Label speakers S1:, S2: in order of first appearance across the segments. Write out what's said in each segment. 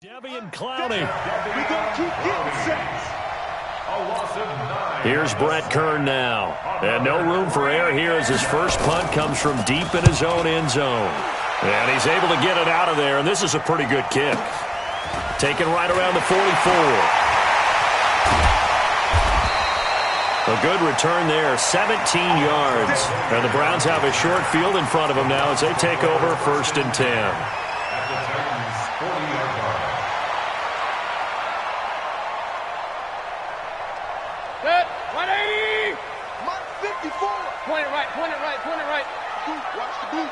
S1: Devian Clowney.
S2: We're going to keep getting sacks.
S1: Here's Brett Kern now. And no room for error here as his first punt comes from deep in his own end zone. And he's able to get it out of there, and this is a pretty good kick. Taken right around the 44. A good return there, 17 yards. And the Browns have a short field in front of them now as they take over 1st and 10.
S3: Set, 180!
S2: Mark 54.
S3: Point it right, point it right, point it right.
S2: Watch the boot.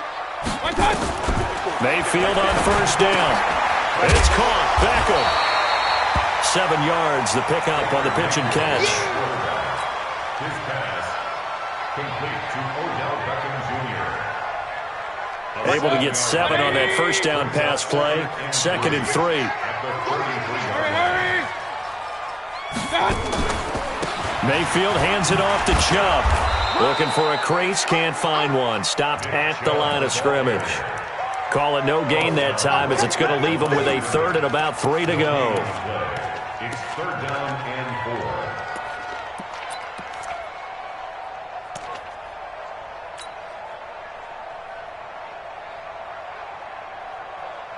S3: One touch!
S1: Mayfield on 1st down. And it's caught. Beckham. 7 yards, the pickup on the pitch and catch.
S4: His pass complete to Odell Beckham Jr.
S1: Able to get 7 on that 1st down pass play. 2nd and 3.
S3: Hurry, hurry!
S1: Mayfield hands it off to Chubb. Looking for a crease, can't find one. Stopped at the line of scrimmage. Call it no gain that time as it's going to leave him with a 3rd and about 3 to go.
S4: It's 3rd down and 4.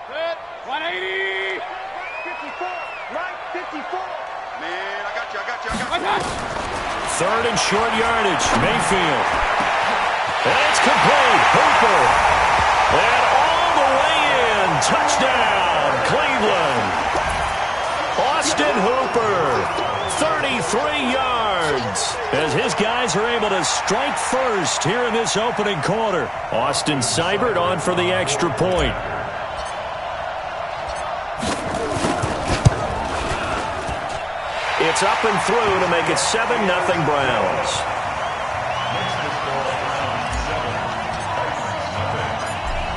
S3: Set, 180!
S2: 54. Right 54. Man, I got you.
S3: One touch!
S1: 3rd and short yardage. Mayfield. And it's complete. Hooper. And all the way in. Touchdown, Cleveland. Austin Hooper. 33 yards. As his guys are able to strike first here in this opening quarter. Austin Seibert on for the extra point. It's up and through to make it 7-0 Browns.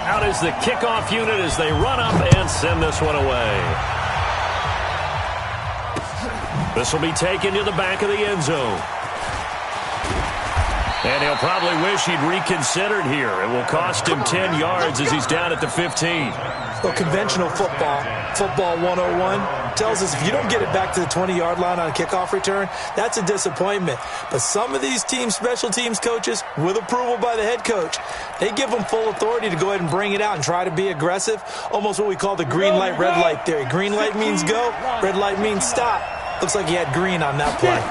S1: Out is the kickoff unit as they run up and send this one away. This will be taken to the back of the end zone. And he'll probably wish he'd reconsidered here. It will cost him 10 yards as he's down at the 15.
S5: Well, conventional football 101, tells us if you don't get it back to the 20-yard line on a kickoff return, that's a disappointment. But some of these team special teams coaches, with approval by the head coach, they give them full authority to go ahead and bring it out and try to be aggressive, almost what we call the green light, red light theory. Green light means go, red light means stop. Looks like he had green on that play.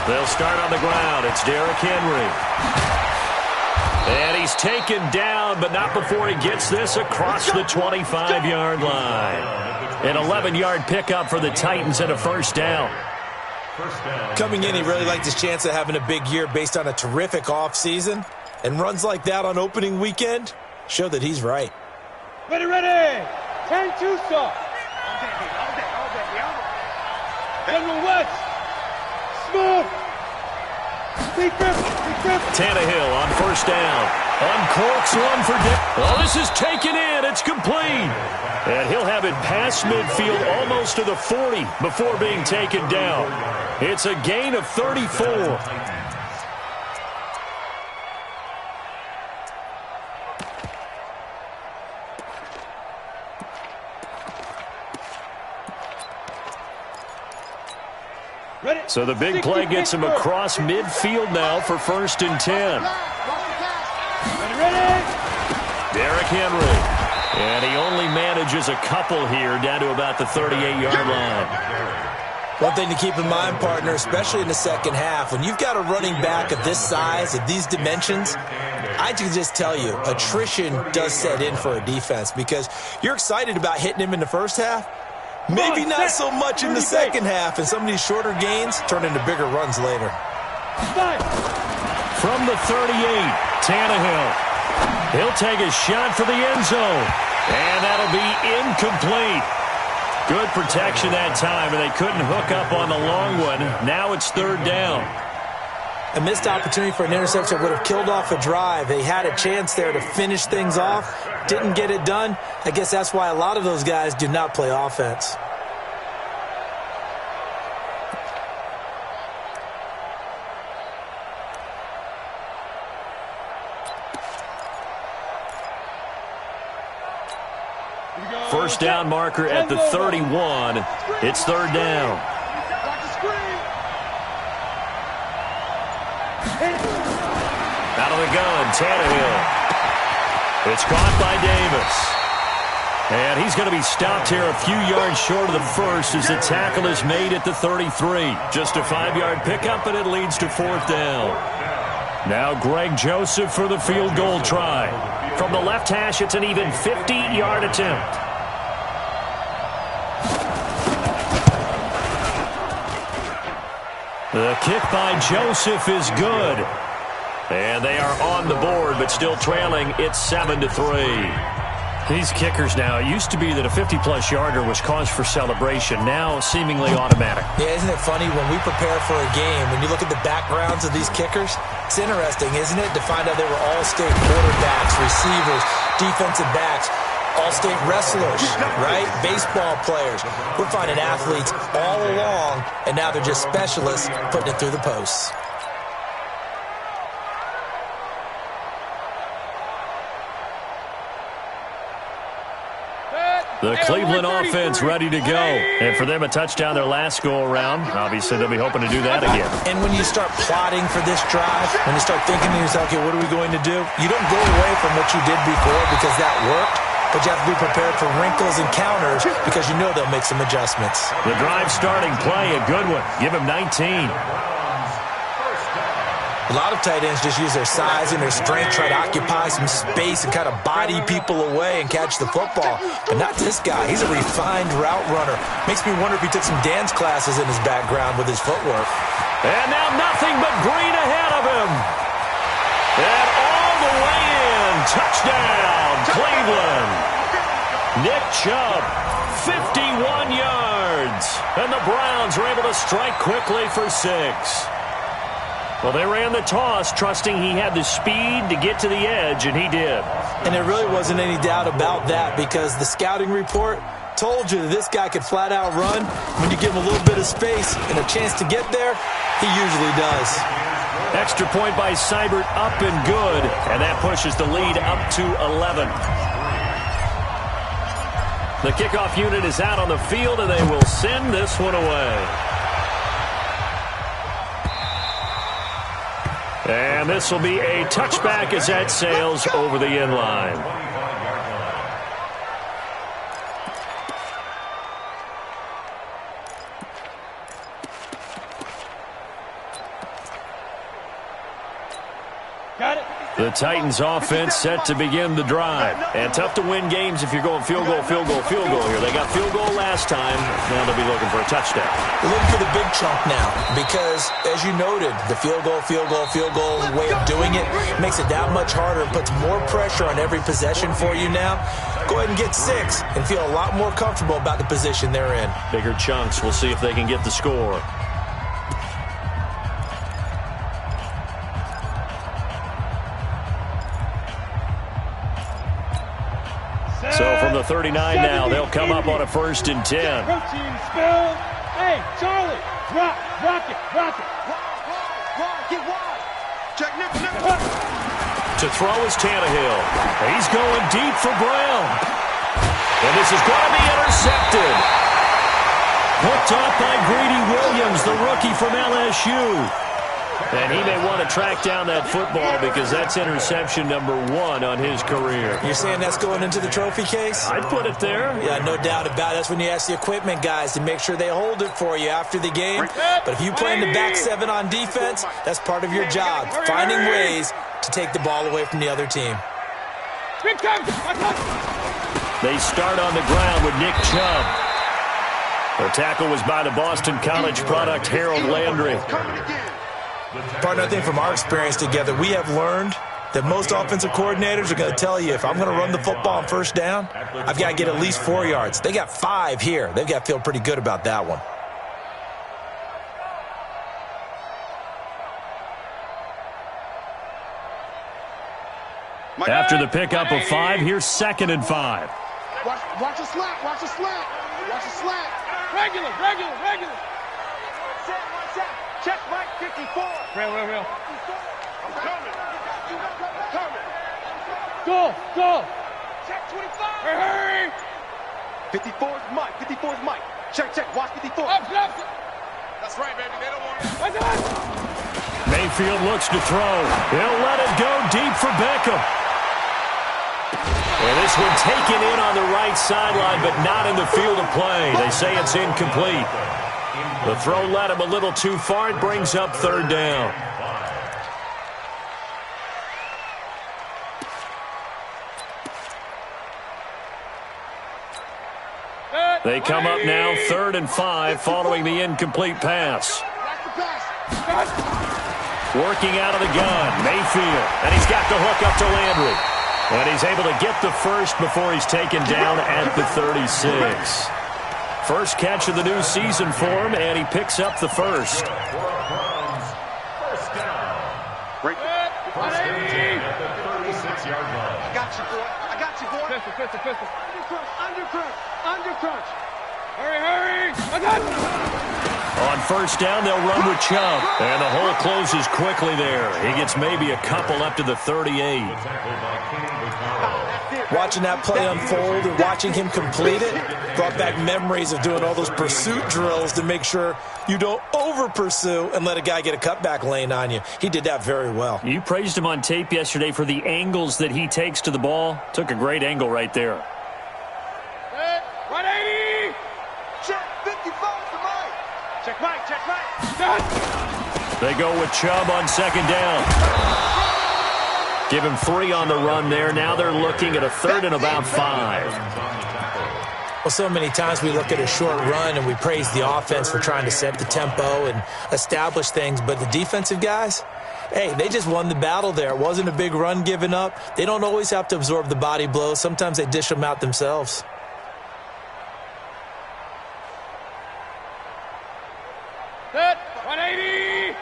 S1: They'll start on the ground. It's Derrick Henry. And he's taken down, but not before he gets this across the 25-yard line. An 11-yard pickup for the Titans and a 1st down.
S5: Coming in, he really liked his chance of having a big year based on a terrific offseason. And runs like that on opening weekend show that he's right.
S3: Ready, ready! 10-2 stop! General West! Smooth! Big grip!
S1: Tannehill on 1st down. Uncorks one for Dick. Oh, this is taken in. It's complete. And he'll have it past midfield almost to the 40 before being taken down. It's a gain of 34. So the big play gets him across midfield now for 1st and 10. Derrick Henry. And he only manages a couple here down to about the 38-yard line.
S5: One thing to keep in mind, partner, especially in the second half, when you've got a running back of this size, of these dimensions, I can just tell you, attrition does set in for a defense because you're excited about hitting him in the first half. Maybe not so much in the second half, and some of these shorter gains turn into bigger runs later.
S1: From the 38, Tannehill. He'll take a shot for the end zone, and that'll be incomplete. Good protection that time, and they couldn't hook up on the long one. Now it's 3rd down.
S5: A missed opportunity for an interception would have killed off a drive. They had a chance there to finish things off. Didn't get it done. I guess that's why a lot of those guys do not play offense.
S1: First down marker at the 31. It's third down. Out of the gun, Tannehill. It's caught by Davis. And he's going to be stopped here a few yards short of the first as the tackle is made at the 33. Just a 5-yard pickup, and it leads to fourth down. Now Greg Joseph for the field goal try. From the left hash, it's an even 50-yard attempt. The kick by Joseph is good. And they are on the board, but still trailing. It's 7-3. These kickers now, it used to be that a 50-plus yarder was cause for celebration. Now seemingly automatic.
S5: Yeah, isn't it funny when we prepare for a game, when you look at the backgrounds of these kickers, it's interesting, isn't it, to find out they were all-state quarterbacks, receivers, defensive backs, all-state wrestlers, right? Baseball players. We're finding athletes all along, and now they're just specialists putting it through the posts.
S1: The Cleveland offense ready to go. And for them, a touchdown their last go-around. Obviously, they'll be hoping to do that again.
S5: And when you start plotting for this drive, when you start thinking to yourself, okay, what are we going to do? You don't go away from what you did before because that worked, but you have to be prepared for wrinkles and counters because you know they'll make some adjustments.
S1: The drive starting play, a good one. Give him 19.
S5: A lot of tight ends just use their size and their strength, try to occupy some space and kind of body people away and catch the football. But not this guy. He's a refined route runner. Makes me wonder if he took some dance classes in his background with his footwork.
S1: And now nothing but green ahead of him. And all the way in. Touchdown, Cleveland. Nick Chubb, 51 yards. And the Browns are able to strike quickly for 6. Well, they ran the toss, trusting he had the speed to get to the edge, and he did.
S5: And there really wasn't any doubt about that because the scouting report told you that this guy could flat out run. When you give him a little bit of space and a chance to get there, he usually does.
S1: Extra point by Seibert, up and good, and that pushes the lead up to 11. The kickoff unit is out on the field, and they will send this one away. And this will be a touchback as that sails over the end line.
S3: Got it.
S1: The Titans offense set to begin the drive. And tough to win games if you're going field goal, field goal, field goal here. They got field goal last time. Now they'll be looking for a touchdown.
S5: We're looking for the big chunk now because, as you noted, the field goal way of doing it makes it that much harder and puts more pressure on every possession for you now. Go ahead and get 6 and feel a lot more comfortable about the position they're in.
S1: Bigger chunks. We'll see if they can get the score. So from the 39 now, they'll come up on a 1st and 10.
S3: Protein spill. Hey, Charlie, rock it.
S2: Get wide. Check nip.
S1: To throw is Tannehill. He's going deep for Brown. And this is going to be intercepted. Hooked up by Greedy Williams, the rookie from LSU. And he may want to track down that football because that's interception number 1 on his career.
S5: You're saying that's going into the trophy case?
S1: I'd put it there.
S5: Yeah, no doubt about it. That's when you ask the equipment guys to make sure they hold it for you after the game. But if you play in the back 7 on defense, that's part of your job, finding ways to take the ball away from the other team.
S1: They start on the ground with Nick Chubb. The tackle was by the Boston College product, Harold Landry.
S5: Partner, I think from our experience together, we have learned that most offensive coordinators are going to tell you, if I'm going to run the football on 1st down, I've got to get at least 4 yards. They got 5 here. They've got to feel pretty good about that one.
S1: After the pickup of 5, here's 2nd and 5.
S2: Watch the slack. Watch the slack.
S3: Regular.
S2: Check Mike 54.
S3: Real.
S2: I'm coming.
S3: Go.
S2: Check 25.
S3: Hurry.
S2: 54's Mike. 54's Mike. Check, check. Watch 54.
S6: That's right, baby. They don't want it.
S1: Mayfield looks to throw. He'll let it go deep for Beckham. And this one taken in on the right sideline, but not in the field of play. They say it's incomplete. The throw led him a little too far. It brings up third down. They come up now 3rd and 5 following the incomplete pass. Working out of the gun, Mayfield. And he's got the hook up to Landry. And he's able to get the first before he's taken down at the 36. First catch of the new season for him, and he picks up the first.
S4: First down.
S2: Right.
S4: First and 10 at the 36-yard line.
S2: I got you, boy. I got you, boy.
S3: Pistol.
S2: Undercrunch.
S3: Hurry. I got you.
S1: On first down, they'll run with Chubb. And the hole closes quickly there. He gets maybe a couple up to the 38.
S5: Watching that play unfold and watching him complete it brought back memories of doing all those pursuit drills to make sure you don't over-pursue and let a guy get a cutback lane on you. He did that very well.
S1: You praised him on tape yesterday for the angles that he takes to the ball. Took a great angle right there.
S3: 180.
S2: Check 54 for Mike.
S3: Check Mike.
S1: They go with Chubb on second down. Give him 3 on the run there. Now they're looking at a 3rd and about 5.
S5: Well, so many times we look at a short run and we praise the offense for trying to set the tempo and establish things, but the defensive guys, hey, they just won the battle there. It wasn't a big run given up. They don't always have to absorb the body blows. Sometimes they dish them out themselves.
S3: Set. 180.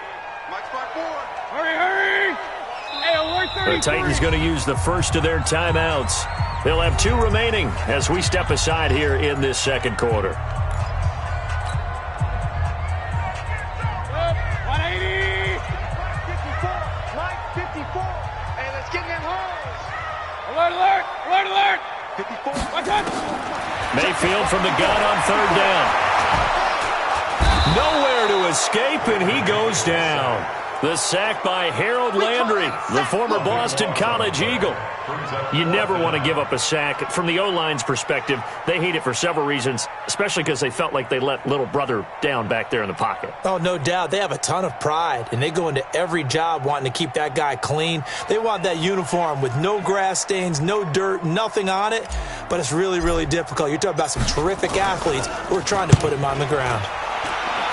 S2: Mike's back forward.
S3: Hurry. Hey, alert 33.
S1: The Titans going to use the first of their timeouts. They'll have 2 remaining as we step aside here in this second quarter.
S3: 180.
S2: Mike 54. Hey, let's get in them holes.
S3: Alert.
S2: 54.
S3: Watch out.
S1: Mayfield from the gun on third down. Nowhere to escape, and he goes down. The sack by Harold Landry, the former Boston College Eagle. You never want to give up a sack. From the O-line's perspective, they hate it for several reasons, especially because they felt like they let little brother down back there in the pocket.
S5: Oh, no doubt. They have a ton of pride, and they go into every job wanting to keep that guy clean. They want that uniform with no grass stains, no dirt, nothing on it, but it's really, really difficult. You're talking about some terrific athletes who are trying to put him on the ground.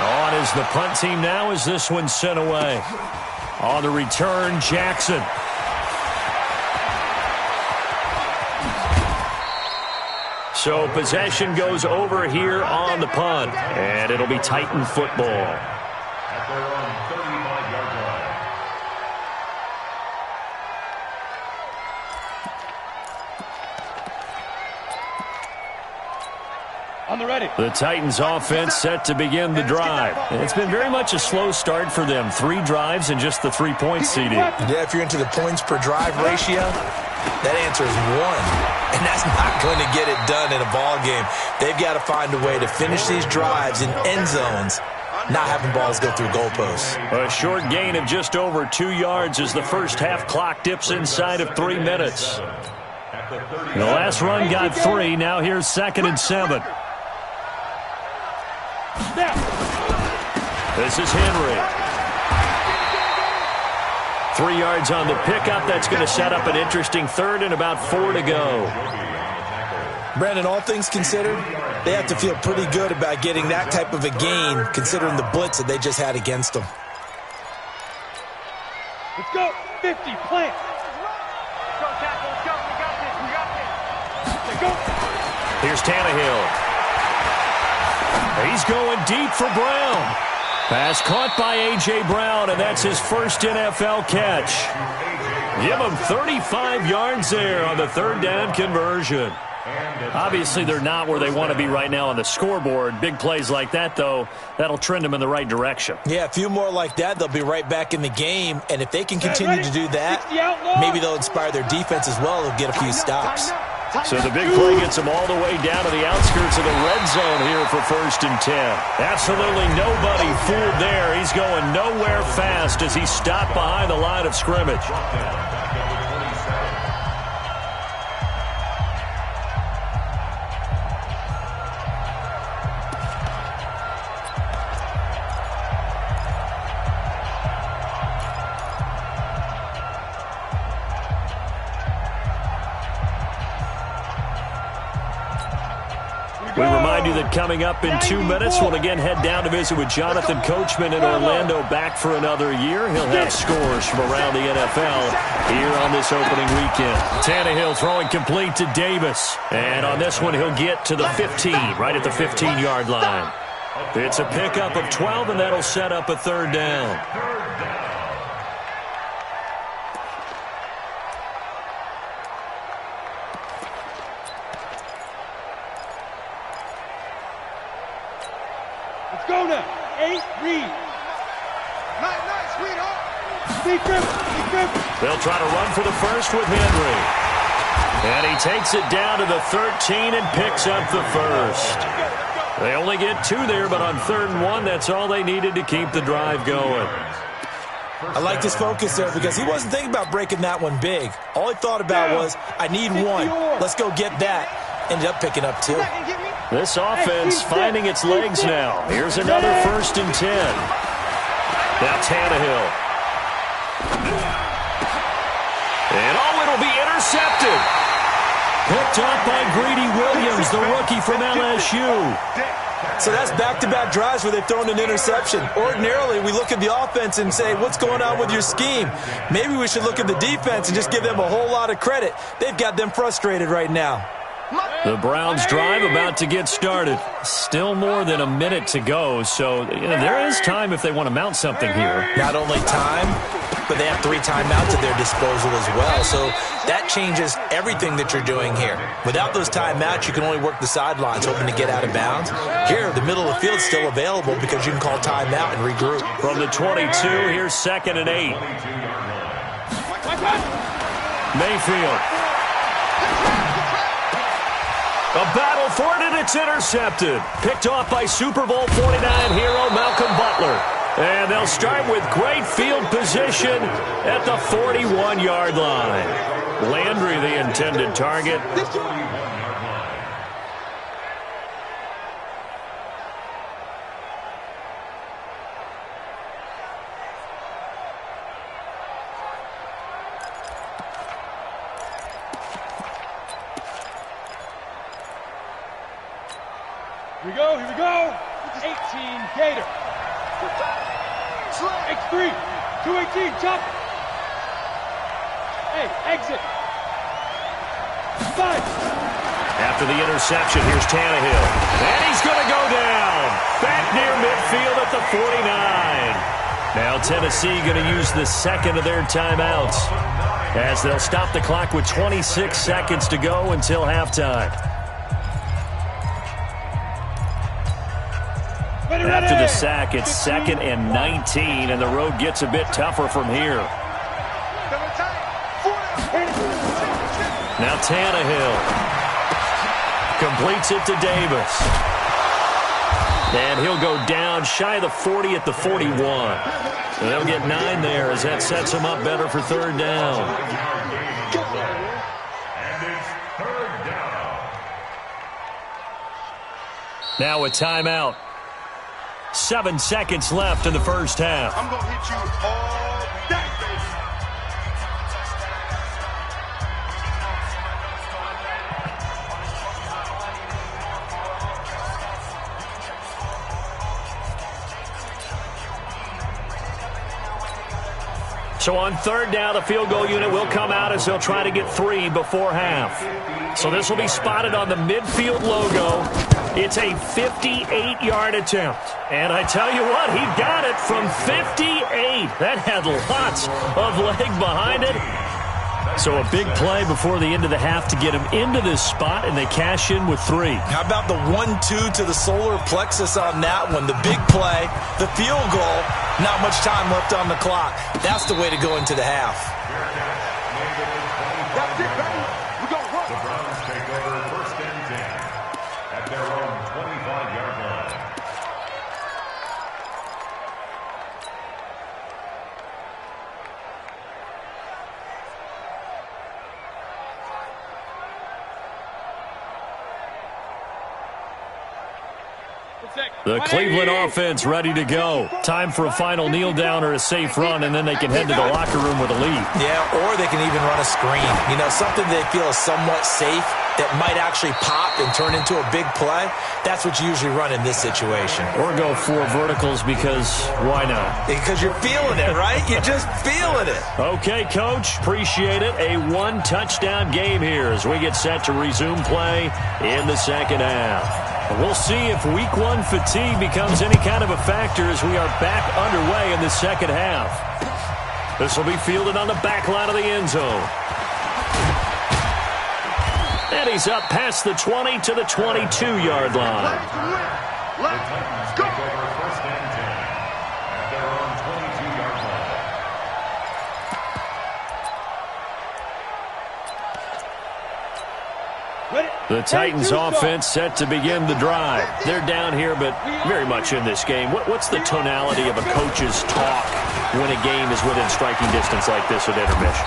S1: On is the punt team now as this one's sent away. On the return, Jackson. So possession goes over here on the punt, and it'll be Titan football.
S4: At their own 35-yard line.
S3: On the ready.
S1: The Titans offense set to begin the drive. And it's been very much a slow start for them. 3 drives and just the 3 points CD.
S5: Yeah, if you're into the points per drive ratio, that answer is 1. And that's not going to get it done in a ball game. They've got to find a way to finish these drives in end zones, not having balls go through goalposts.
S1: A short gain of just over 2 yards as the first half clock dips inside of 3 minutes. The last run got 3. Now here's 2nd and 7. This is Henry. 3 yards on the pickup. That's going to set up an interesting 3rd and about 4 to go.
S5: Brandon, all things considered, they have to feel pretty good about getting that type of a gain considering the blitz that they just had against them.
S3: Let's go. 50, plant.
S2: Let's go, tackle. Let's go. We got this.
S3: Let's go.
S1: Here's Tannehill. He's going deep for Brown. Pass caught by A.J. Brown, and that's his first NFL catch. Give him 35 yards there on the 3rd down conversion. Obviously, they're not where they want to be right now on the scoreboard. Big plays like that, though, that'll trend them in the right direction.
S5: Yeah, a few more like that, they'll be right back in the game. And if they can continue to do that, maybe they'll inspire their defense as well. They'll get a few stops.
S1: So the big play gets him all the way down to the outskirts of the red zone here for 1st and 10. Absolutely nobody fooled there. He's going nowhere fast as he stopped behind the line of scrimmage. We remind you that coming up in 2 minutes, we'll again head down to visit with Jonathan Coachman in Orlando, back for another year. He'll have scores from around the NFL here on this opening weekend. Tannehill throwing complete to Davis. And on this one, he'll get to the 15, right at the 15-yard line. It's a pickup of 12, and that'll set up a 3rd down.
S3: Go now. 8, read.
S2: Nice, sweetheart.
S3: Deep grip.
S1: They'll try to run for the first with Henry. And he takes it down to the 13 and picks up the first. They only get 2 there, but on 3rd and 1, that's all they needed to keep the drive going.
S5: I liked his focus there because he wasn't thinking about breaking that one big. All he thought about was, I need 1. Let's go get that. Ended up picking up 2.
S1: This offense finding its legs now. Here's another 1st and 10. Now Tannehill. And it'll be intercepted. Picked up by Greedy Williams, the rookie from LSU.
S5: So that's back-to-back drives where they've thrown an interception. Ordinarily, we look at the offense and say, what's going on with your scheme? Maybe we should look at the defense and just give them a whole lot of credit. They've got them frustrated right now.
S1: The Browns drive about to get started. Still more than a minute to go, so there is time if they want to mount something here.
S5: Not only time, but they have 3 timeouts at their disposal as well, so that changes everything that you're doing here. Without those timeouts, you can only work the sidelines, hoping to get out of bounds. Here, the middle of the field is still available because you can call timeout and regroup.
S1: From the 22, here's 2nd and 8. Mayfield. A battle for it, and it's intercepted. Picked off by Super Bowl 49 hero Malcolm Butler. And they'll start with great field position at the 41-yard line. Landry, the intended target.
S3: Here we go. 18, Gator. X3, 218, chop. Hey, exit. 5.
S1: After the interception, here's Tannehill. And he's going to go down. Back near midfield at the 49. Now Tennessee going to use the 2nd of their timeouts, as they'll stop the clock with 26 seconds to go until halftime. After the sack, it's 2nd and 19, and the road gets a bit tougher from here. Now Tannehill completes it to Davis. And he'll go down shy of the 40 at the 41. And they'll get 9 there as that sets him up better for 3rd down.
S4: And it's 3rd down.
S1: Now a timeout. 7 seconds left in the first half.
S2: I'm going to hit you all day, baby.
S1: So on 3rd down, the field goal unit will come out as they'll try to get 3 before half. So this will be spotted on the midfield logo. It's a 58-yard attempt. And I tell you what, he got it from 58. That had lots of leg behind it. So a big play before the end of the half to get him into this spot, and they cash in with 3.
S5: How about the 1-2 to the solar plexus on that one? The big play, the field goal, not much time left on the clock. That's the way to go into the half.
S2: That's it, baby. We're going to work.
S4: The Browns take
S1: The Cleveland offense ready to go. Time for a final kneel down or a safe run, and then they can head to the locker room with a lead.
S5: Yeah, or they can even run a screen. You know, something they feel is somewhat safe that might actually pop and turn into a big play. That's what you usually run in this situation.
S1: Or go 4 verticals because why not?
S5: Because you're feeling it, right? You're just feeling it.
S1: Okay, Coach. Appreciate it. A 1-touchdown game here as we get set to resume play in the second half. We'll see if Week 1 fatigue becomes any kind of a factor as we are back underway in the second half. This will be fielded on the back line of the end zone. And he's up past the 20 to the 22-yard line.
S2: Let's go.
S4: First and 10 at their own 22-yard line.
S1: The Titans offense set to begin the drive. They're down here, but very much in this game. What's the tonality of a coach's talk when a game is within striking distance like this at intermission?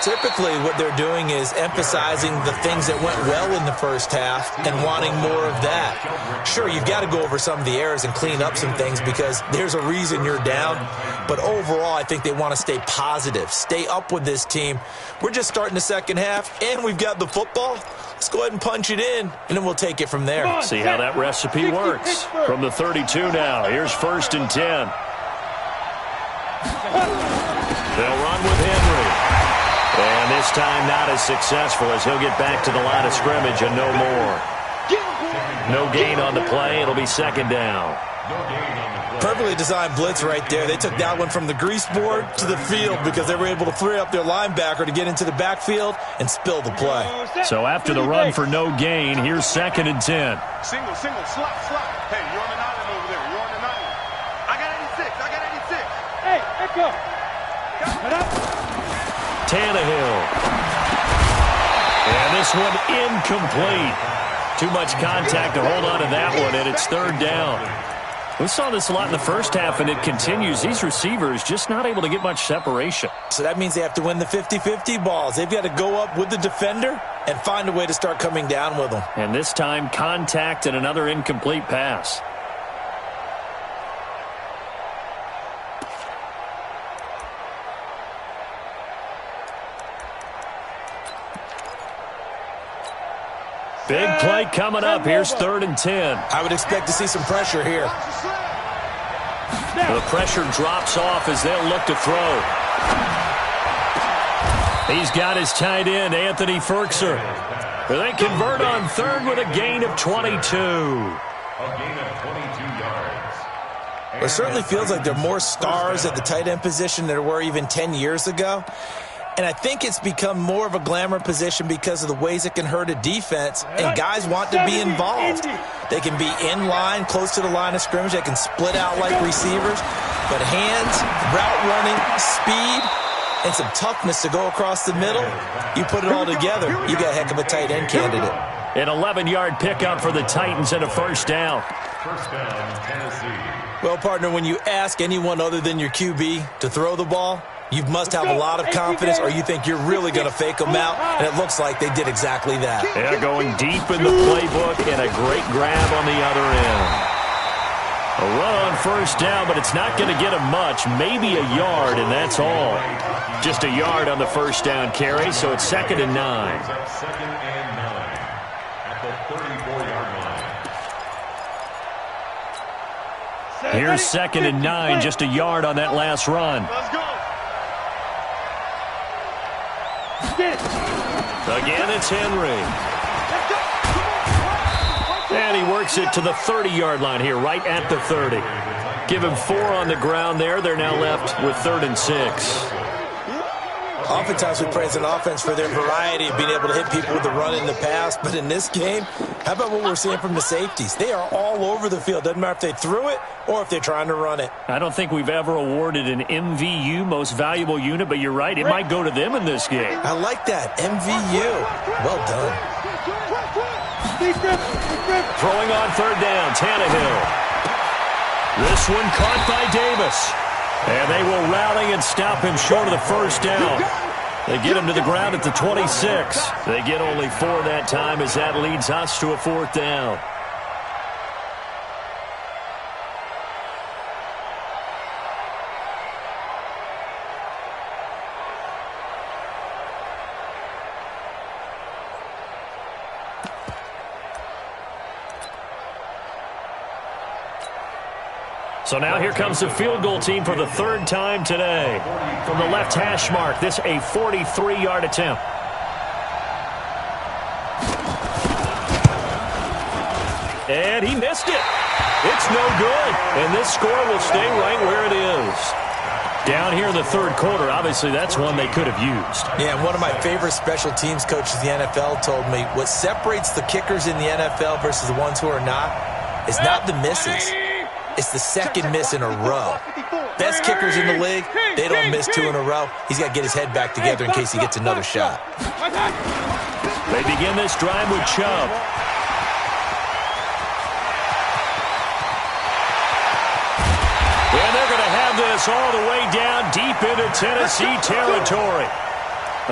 S5: Typically, what they're doing is emphasizing the things that went well in the first half and wanting more of that. Sure, you've got to go over some of the errors and clean up some things because there's a reason you're down. But overall, I think they want to stay positive, stay up with this team. We're just starting the second half, and we've got the football. Let's go ahead and punch it in, and then we'll take it from there.
S1: See how that recipe works. From the 32 now, here's 1st and 10. They'll run with Henry. And this time not as successful as he'll get back to the line of scrimmage and no more. No gain on the play. It'll be second down.
S5: Perfectly designed blitz right there. They took that one from the grease board to the field because they were able to free up their linebacker to get into the backfield and spill the play.
S1: So after the run for no gain, here's 2nd and 10.
S6: Single, slap. Hey, you're on the 9 over there. You're on the 9. I got 86.
S3: Hey, Echo. Cut up.
S1: Tannehill. And this one incomplete. Too much contact to hold on to that one, and it's 3rd down. We saw this a lot in the first half, and it continues. These receivers just not able to get much separation.
S5: So that means they have to win the 50-50 balls. They've got to go up with the defender and find a way to start coming down with them.
S1: And this time, contact and another incomplete pass. Big play coming up. Here's 3rd and 10.
S5: I would expect to see some pressure here.
S1: The pressure drops off as they'll look to throw. He's got his tight end, Anthony Ferkser. They convert on 3rd with a gain of 22.
S4: A gain of 22 yards.
S5: It certainly feels like there are more stars at the tight end position than there were even 10 years ago. And I think it's become more of a glamour position because of the ways it can hurt a defense, and guys want to be involved. They can be in line, close to the line of scrimmage. They can split out like receivers. But hands, route running, speed, and some toughness to go across the middle, you put it all together, you got a heck of a tight end candidate.
S1: An 11-yard pickup for the Titans and a 1st down.
S4: First down, Tennessee.
S5: Well, partner, when you ask anyone other than your QB to throw the ball, you must have a lot of confidence, or you think you're really going to fake them out, and it looks like they did exactly that.
S1: Yeah, going deep in the playbook and a great grab on the other end. A run on 1st down, but it's not going to get him much, maybe a yard, and that's all. Just a yard on the 1st down carry, so it's 2nd and 9.
S4: 2nd and 9 at the 34-yard line.
S1: Here's 2nd and 9, just a yard on that last run.
S6: Let's go.
S1: Again, it's Henry. And he works it to the 30-yard line here, right at the 30. Give him 4 on the ground there. They're now left with 3rd and 6.
S5: Oftentimes we praise an offense for their variety of being able to hit people with the run in the pass. But in this game, how about what we're seeing from the safeties? They are all over the field. Doesn't matter if they threw it or if they're trying to run it.
S1: I don't think we've ever awarded an MVU, most valuable unit, but you're right. It might go to them in this game.
S5: I like that. MVU. Well done.
S1: Throwing on 3rd down, Tannehill. This one caught by Davis. And they will rally and stop him short of the 1st down. They get him to the ground at the 26. They get only 4 that time as that leads us to a 4th down. So now here comes the field goal team for the third time today. From the left hash mark, this a 43-yard attempt. And he missed it. It's no good. And this score will stay right where it is. Down here in the third quarter, obviously that's one they could have used.
S5: Yeah, and one of my favorite special teams coaches in the NFL told me what separates the kickers in the NFL versus the ones who are not is not the misses. It's the second miss in a row. Best kickers in the league, they don't miss 2 in a row. He's got to get his head back together in case he gets another shot.
S1: They begin this drive with Chubb. And they're going to have this all the way down deep into Tennessee territory.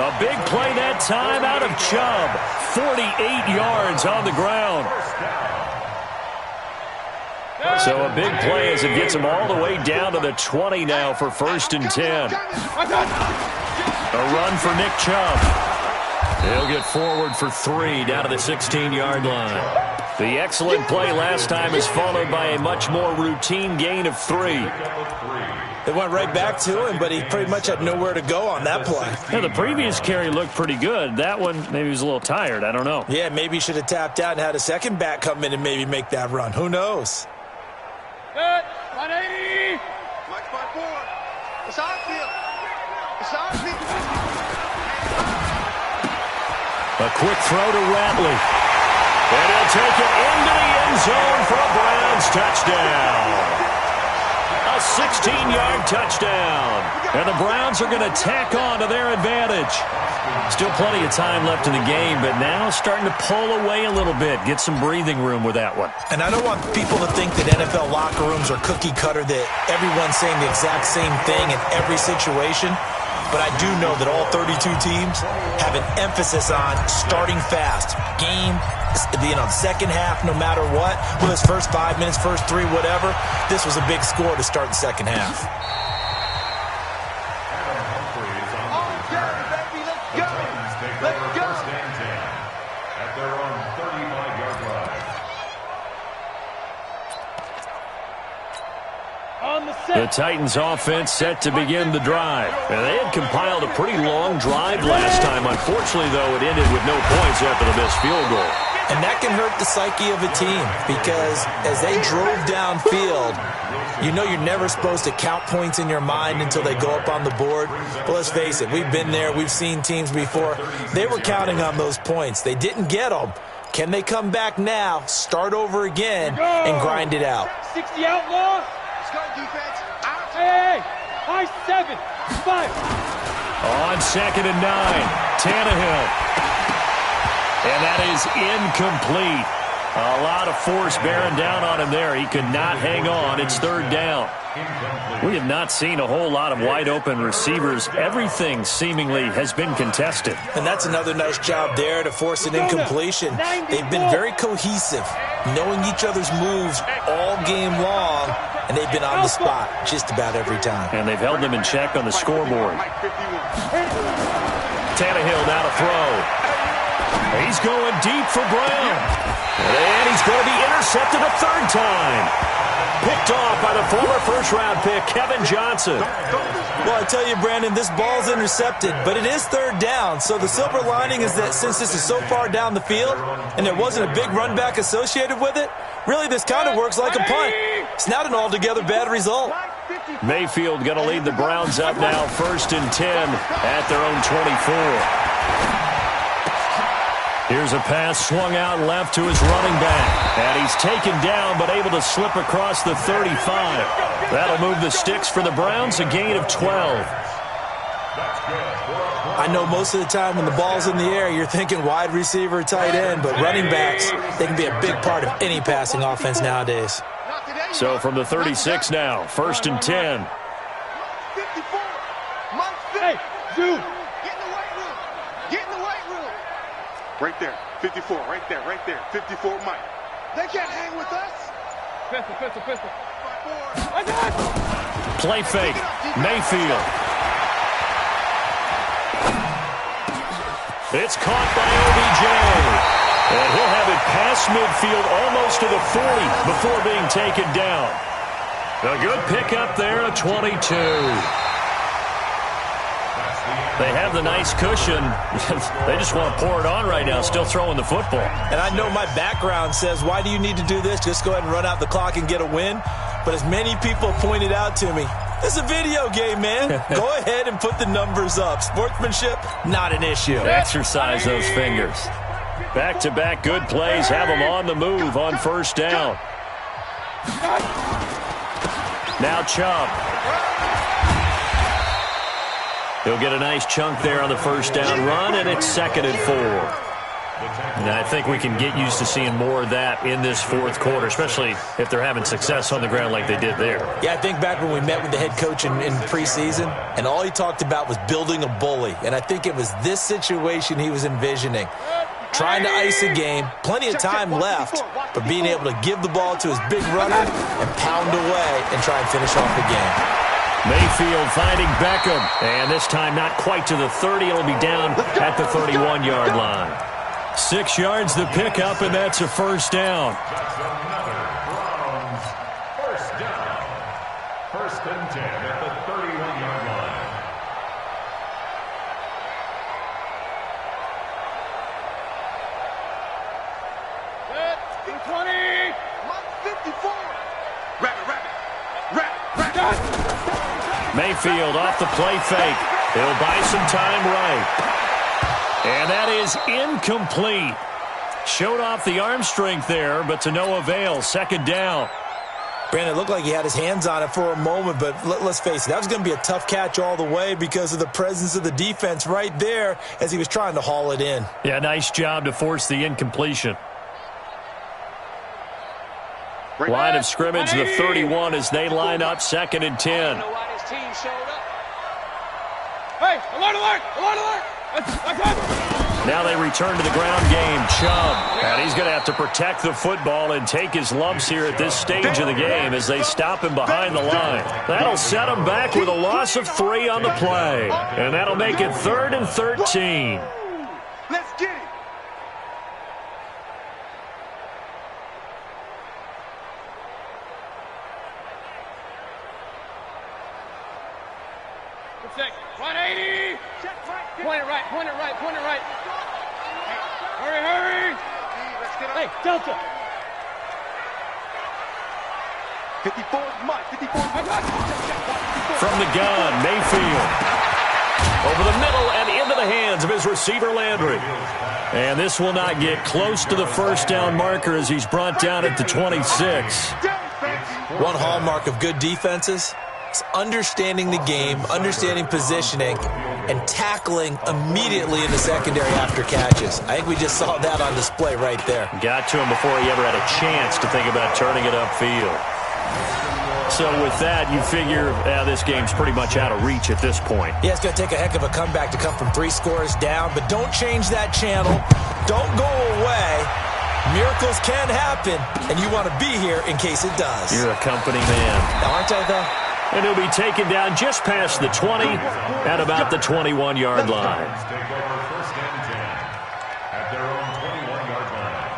S1: A big play that time out of Chubb. 48 yards on the ground. So a big play as it gets him all the way down to the 20 now for 1st and 10. A run for Nick Chubb. He'll get forward for 3 down to the 16-yard line. The excellent play last time is followed by a much more routine gain of 3.
S5: It went right back to him, but he pretty much had nowhere to go on that play.
S1: Yeah, the previous carry looked pretty good. That one, maybe he was a little tired. I don't know.
S5: Yeah, maybe he should have tapped out and had a second back come in and maybe make that run. Who knows?
S2: 180. Mike by 4. It's our field. It's our field.
S1: A quick throw to Ratley. And he'll take it into the end zone for a Browns touchdown. A 16-yard touchdown. And the Browns are going to tack on to their advantage. Still plenty of time left in the game, but now starting to pull away a little bit. Get some breathing room with that one.
S5: And I don't want people to think that NFL locker rooms are cookie cutter, that everyone's saying the exact same thing in every situation. But I do know that all 32 teams have an emphasis on starting fast. Game, second half, no matter what. Whether it's first 5 minutes, first 3, whatever. This was a big score to start the second half.
S1: The Titans offense set to begin the drive. And they had compiled a pretty long drive last time. Unfortunately, though, it ended with no points after the missed field goal.
S5: And that can hurt the psyche of a team because as they drove downfield, you know you're never supposed to count points in your mind until they go up on the board. But let's face it, we've been there. We've seen teams before. They were counting on those points. They didn't get them. Can they come back now, start over again, and grind it out?
S3: 60 outlaw.
S2: Defense.
S3: Hey, high 7, 5.
S1: On 2nd and 9, Tannehill. And that is incomplete. A lot of force bearing down on him there. He could not hang on. It's 3rd down. We have not seen a whole lot of wide-open receivers. Everything seemingly has been contested.
S5: And that's another nice job there to force an incompletion. They've been very cohesive, knowing each other's moves all game long, and they've been on the spot just about every time.
S1: And they've held them in check on the scoreboard. Tannehill now to throw. He's going deep for Brown. And he's going to be intercepted a 3rd time. Picked off by the former first-round pick, Kevin Johnson.
S5: Well, I tell you, Brandon, this ball's intercepted, but it is 3rd down. So the silver lining is that since this is so far down the field and there wasn't a big run back associated with it, really this kind of works like a punt. It's not an altogether bad result.
S1: Mayfield going to lead the Browns up now, 1st and 10 at their own 24. Here's a pass swung out left to his running back. And he's taken down but able to slip across the 35. That'll move the sticks for the Browns, a gain of 12.
S5: I know most of the time when the ball's in the air, you're thinking wide receiver, tight end, but running backs, they can be a big part of any passing offense nowadays.
S1: So from the 36 now, 1st and 10.
S2: 54. Mike,
S3: Hey, Zoom.
S2: get in the weight room. Get in the weight room. Right there. 54. Right there. Right there. 54, Mike. They can't hang with us.
S3: Pistol.
S2: 5-4.
S3: I got it.
S1: Play fake. Mayfield. It's caught by OBJ. And he'll have it past midfield almost to the 40 before being taken down. A good pickup there, a 22. They have the nice cushion. They just want to pour it on right now, still throwing the football.
S5: And I know my background says, why do you need to do this? Just go ahead and run out the clock and get a win. But as many people pointed out to me, it's a video game, man. Go ahead and put the numbers up. Sportsmanship, not an issue.
S1: Exercise those fingers. Back-to-back good plays have them on the move on first down. Now Chubb. He'll get a nice chunk there on the first down run, and it's 2nd and 4. And I think we can get used to seeing more of that in this fourth quarter, especially if they're having success on the ground like they did there.
S5: Yeah, I think back when we met with the head coach in preseason, and all he talked about was building a bully. And I think it was this situation he was envisioning. Trying to ice a game, plenty of time left, but being able to give the ball to his big runner and pound away and try and finish off the game.
S1: Mayfield finding Beckham, and this time not quite to the 30. It'll be down at the 31-yard line. 6 yards the pickup, and that's a first down.
S4: First down. 1st and 10 at the 31-yard line.
S3: Set. 20.
S2: 54. Rabbit.
S1: Mayfield off the play fake. He'll buy some time right. And that is incomplete. Showed off the arm strength there, but to no avail. 2nd down.
S5: Brandon, it looked like he had his hands on it for a moment, but let's face it, that was going to be a tough catch all the way because of the presence of the defense right there as he was trying to haul it in.
S1: Yeah, nice job to force the incompletion. Line of scrimmage, the 31 as they line up 2nd and 10.
S3: Hey, alert, alert, alert, alert.
S1: Now they return to the ground game. Chubb, and he's going to have to protect the football and take his lumps here at this stage of the game as they stop him behind the line. That'll set him back with a loss of 3 on the play. And that'll make it 3rd and 13.
S2: Let's get it.
S3: Check. 180. Point it right, point it right, point it right. Hurry, hurry. Hey, Delta.
S2: 54 Mike. 54
S1: From the gun, Mayfield. Over the middle and into the hands of his receiver, Landry. And this will not get close to the first down marker as he's brought down at the 26.
S5: One hallmark of good defenses is understanding the game, understanding positioning, and tackling immediately in the secondary after catches. I think we just saw that on display right there.
S1: Got to him before he ever had a chance to think about turning it upfield. So with that, you figure this game's pretty much out of reach at this point.
S5: Yeah, it's going to take a heck of a comeback to come from 3 scores down, but don't change that channel. Don't go away. Miracles can happen, and you want to be here in case it does.
S1: You're a company man.
S5: Now, aren't I, though?
S1: And he'll be taken down just past the 20 at about the 21-yard line.
S4: Take over 1st and 10 at their own 21-yard line.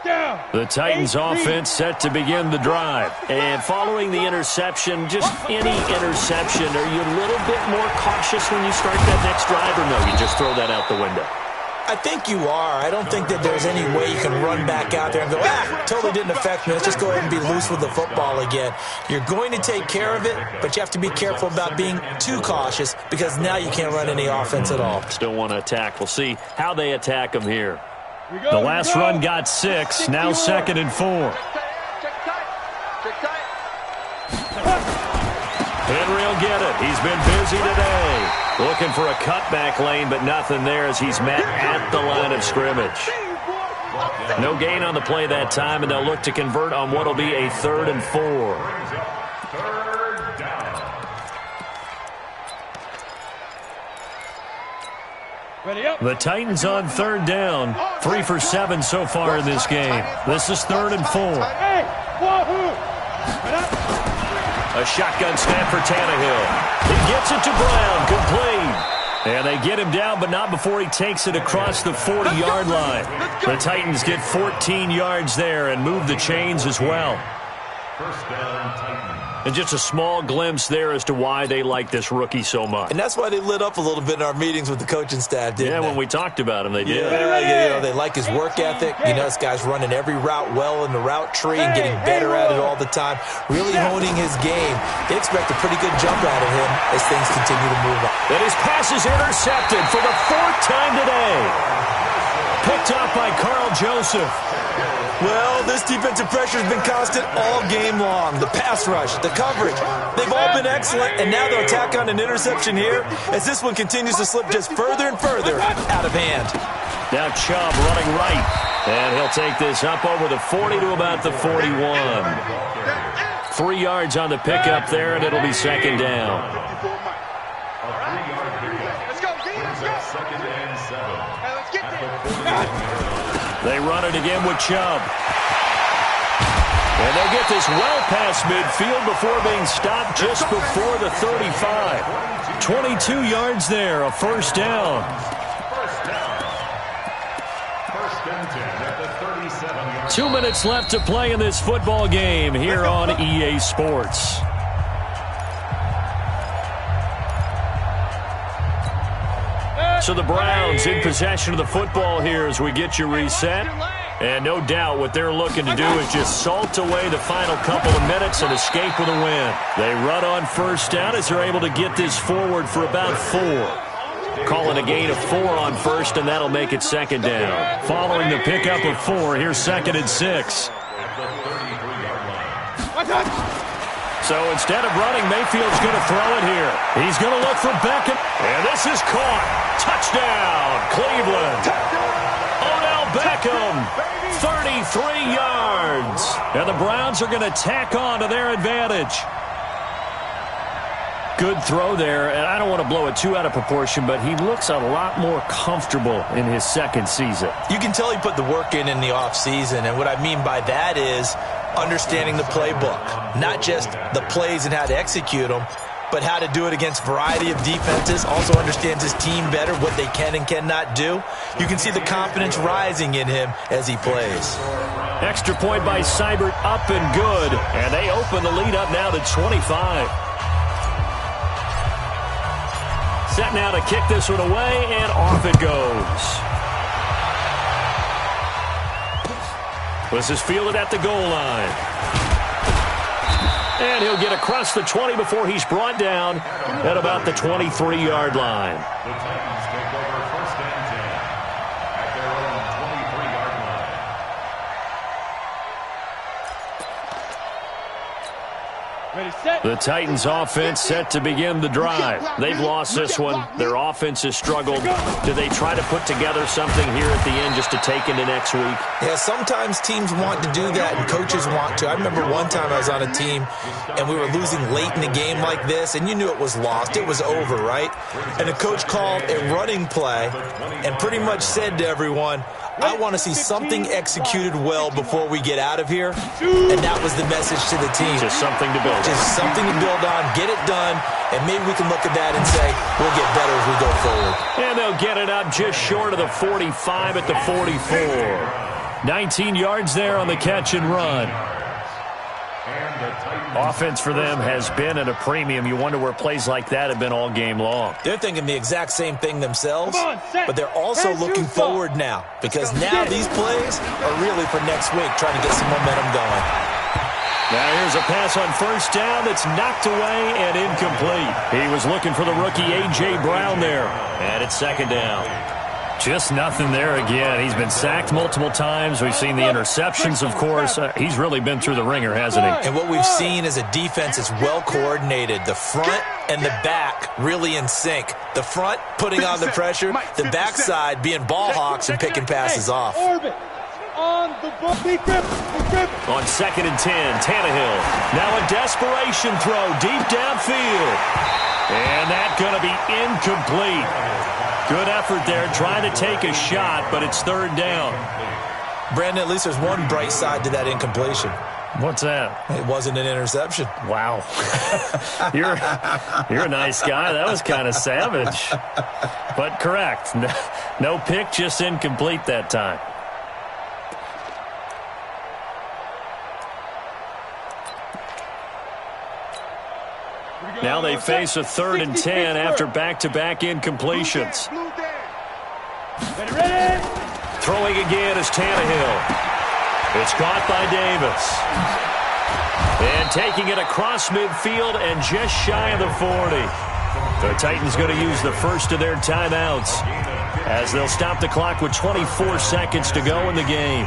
S3: Down.
S1: The Titans offense set to begin the drive. And following the interception, just any interception, are you a little bit more cautious when you start that next drive, or no, you just throw that out the window?
S5: I think you are. I don't think that there's any way you can run back out there and go, totally didn't affect me. Let's just go ahead and be loose with the football again. You're going to take care of it, but you have to be careful about being too cautious because now you can't run any offense at all.
S1: Still want to attack. We'll see how they attack them here. The last run got 6, now 2nd and 4. Henry will get it. He's been busy today. Looking for a cutback lane, but nothing there as he's met at the line of scrimmage. No gain on the play that time, and they'll look to convert on what will be a 3rd and 4.
S4: 3rd down.
S3: Ready up.
S1: The Titans on 3rd down. 3 for 7 so far in this game. This is 3rd and 4.
S3: Hey, wahoo. Right up.
S1: A shotgun snap for Tannehill. He gets it to Brown, complete. And they get him down, but not before he takes it across the 40-yard line. The Titans get 14 yards there and move the chains as well.
S4: First down, Titans.
S1: And just a small glimpse there as to why they like this rookie so much.
S5: And that's why they lit up a little bit in our meetings with the coaching staff, didn't they?
S1: Yeah, when we talked about him, they did.
S5: Yeah, they like his work ethic. This guy's running every route well in the route tree and getting better at it all the time, really honing his game. They expect a pretty good jump out of him as things continue to move on.
S1: And his pass is intercepted for the 4th time today. Picked up by Carl Joseph.
S5: Well, this defensive pressure has been constant all game long. The pass rush, the coverage, they've all been excellent, and now they'll tack on an interception here as this one continues to slip just further and further out of hand.
S1: Now Chubb running right, and he'll take this up over the 40 to about the 41. 3 yards on the pickup there, and it'll be second down.
S4: Second and 7.
S1: They run it again with Chubb. And they'll get this well past midfield before being stopped just before the 35. 22 yards there, a first down.
S4: First and 10 at the 37-yard.
S1: 2 minutes left to play in this football game here on EA Sports. So the Browns in possession of the football here as we get you reset. And no doubt what they're looking to do is just salt away the final couple of minutes and escape with a win. They run on first down as they're able to get this forward for about 4. Calling a gain of 4 on first, and that'll make it second down. Following the pickup of 4, here's second and 6. So instead of running, Mayfield's going to throw it here. He's going to look for Beckham. And this is caught. Touchdown, Cleveland. Odell Beckham, 33 yards. And the Browns are going to tack on to their advantage. Good throw there, and I don't want to blow it too out of proportion, but he looks a lot more comfortable in his second season.
S5: You can tell he put the work in the offseason, and what I mean by that is understanding the playbook, not just the plays and how to execute them, but how to do it against a variety of defenses. Also understands his team better, what they can and cannot do. You can see the confidence rising in him as he plays.
S1: Extra point by Seibert, up and good, and they open the lead up now to 25. Set now to kick this one away, and off it goes. This is fielded at the goal line. And he'll get across the 20 before he's brought down at about the 23-yard line.
S4: The Titans take over first and 10 at their own 23-yard line.
S3: Ready, set.
S1: The Titans offense set to begin the drive. They've lost this one. Their offense has struggled. Do they try to put together something here at the end just to take into next week?
S5: Yeah, sometimes teams want to do that and coaches want to. I remember one time I was on a team and we were losing late in the game like this, and you knew it was lost. It was over, right? And the coach called a running play and pretty much said to everyone, I want to see something executed well before we get out of here. And that was the message to the team.
S1: Just something to build on.
S5: Just something to build on, get it done, and maybe we can look at that and say, we'll get better as we go forward.
S1: And they'll get it up just short of the 45 at the 44. 19 yards there on the catch and run. Offense for them has been at a premium. You wonder where plays like that have been all game long.
S5: They're thinking the exact same thing themselves, but they're also looking forward now because now these plays are really for next week, trying to get some momentum going.
S1: Now here's a pass on first down that's knocked away and incomplete. He was looking for the rookie A.J. Brown there, and it's second down. Just nothing there again. He's been sacked multiple times. We've seen the interceptions, of course. He's really been through the ringer, hasn't he?
S5: And what we've seen is a defense that's well coordinated. The front and the back really in sync. The front putting on the pressure, the backside being ball hawks and picking passes off.
S3: On the ball, big grip.
S1: On second and 10, Tannehill. Now a desperation throw deep downfield. And that's going to be incomplete. Good effort there, trying to take a shot, but it's third down.
S5: Brandon, at least there's one bright side to that incompletion.
S1: What's that?
S5: It wasn't an interception.
S1: Wow. You're a nice guy. That was kind of savage. But correct. No pick, just incomplete that time. Now they face a 3rd and 10 after back-to-back incompletions.
S3: Ready?
S1: Throwing again is Tannehill. It's caught by Davis. And taking it across midfield and just shy of the 40. The Titans going to use the first of their timeouts as they'll stop the clock with 24 seconds to go in the game.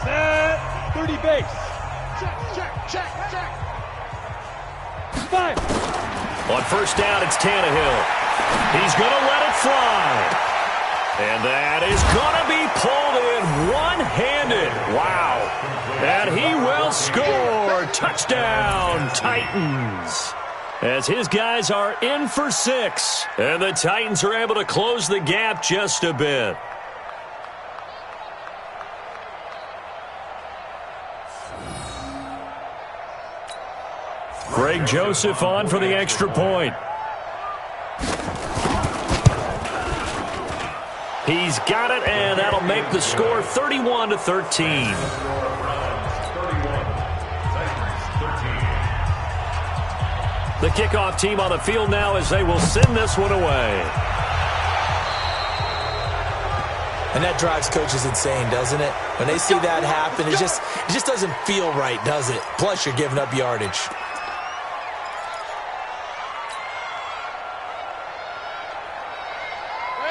S3: Set. 30 base.
S2: Check.
S3: 5.
S1: On first down, it's Tannehill. He's going to let it fly. And that is going to be pulled in one-handed. Wow. And he will score. Touchdown, Titans. As his guys are in for 6. And the Titans are able to close the gap just a bit. Greg Joseph on for the extra point. He's got it, and that'll make the score 31-13. The kickoff team on the field now as they will send this one away.
S5: And that drives coaches insane, doesn't it? When they see that happen, it just doesn't feel right, does it? Plus, you're giving up yardage.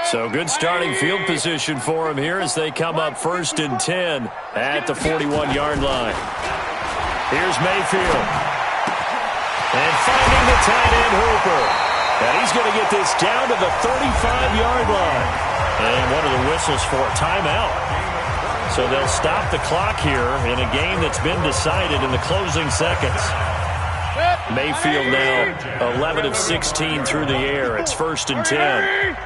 S1: So good starting field position for him here as they come up 1st and 10 at the 41-yard line. Here's Mayfield. And finding the tight end Hooper. And he's going to get this down to the 35-yard line. And what are the whistles for? Timeout. So they'll stop the clock here in a game that's been decided in the closing seconds. Mayfield now 11 of 16 through the air. It's 1st and 10.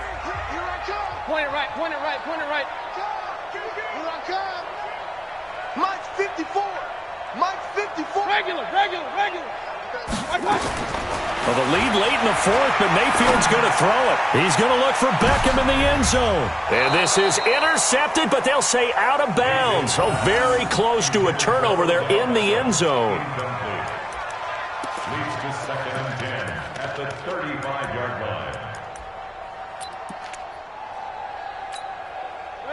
S3: Point it right.
S2: Here I come. Mike's 54.
S3: Regular.
S1: Well, the lead late in the 4th, but Mayfield's going to throw it. He's going to look for Beckham in the end zone. And this is intercepted, but they'll say out of bounds. So very close to a turnover there in the end zone.
S4: Leads to 2nd and 10 at the 35-yard line.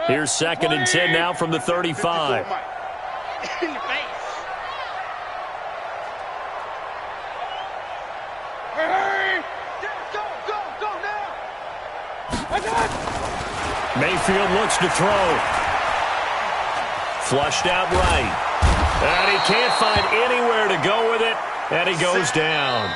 S1: Here's 2nd and 10 now from the 35.
S2: In the face.
S3: Hurry!
S2: Go now.
S1: Mayfield looks to throw. Flushed out right. And he can't find anywhere to go with it. And he goes down.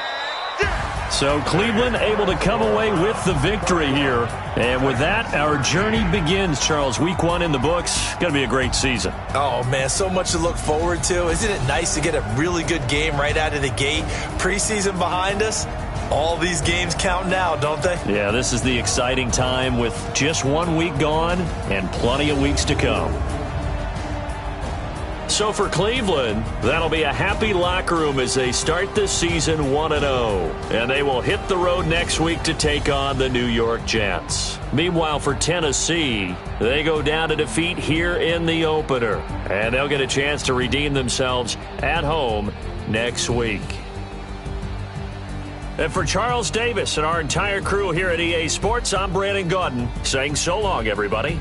S1: So Cleveland able to come away with the victory here. And with that, our journey begins, Charles. Week 1 in the books. Going to be a great season.
S5: Oh, man, so much to look forward to. Isn't it nice to get a really good game right out of the gate? Preseason behind us. All these games count now, don't they?
S1: Yeah, this is the exciting time with just 1 week gone and plenty of weeks to come. So for Cleveland, that'll be a happy locker room as they start this season 1-0. And they will hit the road next week to take on the New York Jets. Meanwhile, for Tennessee, they go down to defeat here in the opener. And they'll get a chance to redeem themselves at home next week. And for Charles Davis and our entire crew here at EA Sports, I'm Brandon Gaudin saying so long, everybody.